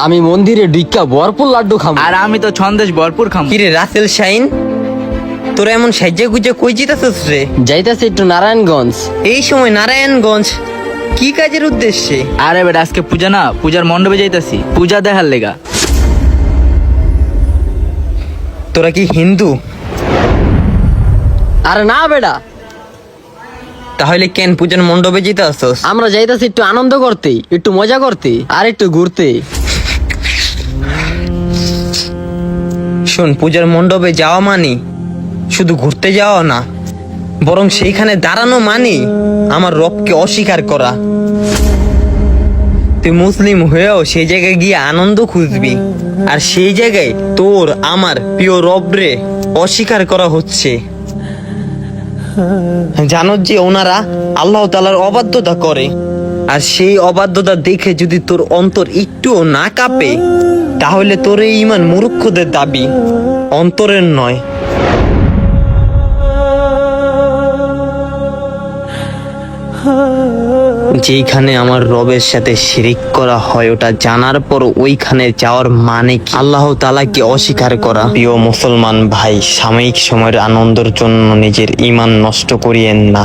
আমি মন্দিরে ঢুইক্কা ভরপুর লাড্ডু খাবো। আর আমি তো সন্দেশ ভরপুর খাম। কিরে রাসেল শাইন, তোরা এমন সাজ্জা গুজা কই জিতাছস রে? যাইতাছে একটু নারায়ণগঞ্জ। এই সময় নারায়ণগঞ্জ কি কাজের উদ্দেশ্যে? আরে বেটা আজকে পূজা না, পূজার মণ্ডপে যাইতাছি পূজা দেখার লেগা। তোরা কি হিন্দু? আরে না বেটা, তাহলে কেন পূজার মণ্ডপে জিতাছস? আমরা যাইতাছি একটু আনন্দ করতে, একটু মজা করতে, আর একটু ঘুরতে। শোন, পূজার মণ্ডপে যাওয়া মানে শুধু ঘুরতে যাওয়া না, বরং সেইখানে দাঁড়ানো মানে আমার রবকে অস্বীকার করা। তুই মুসলিম হয়েও সেই জায়গায় গিয়ে আনন্দ খুঁজবি, আর সেই জায়গায় তোর আমার প্রিয় রবরে অস্বীকার করা হচ্ছে। জানো যে ওনারা আল্লাহ তাআলার অবাধ্যতা করে, আর সেই অবাধ্যতা দেখে যদি তোর অন্তর একটুও না কাঁপে, তাহলে তোর এই ঈমান মূর্খদের দাবি, অন্তরের নয়। যেইখানে আমার রবের সাথে শিরিক করা হয়, ওটা জানার পর ওইখানে যাওয়ার মানে কি? আল্লাহ তাআলাকে অস্বীকার করা। প্রিয় মুসলমান ভাই, সাময়িক সময়ের আনন্দের জন্য নিজের ঈমান নষ্ট করিয়েন না।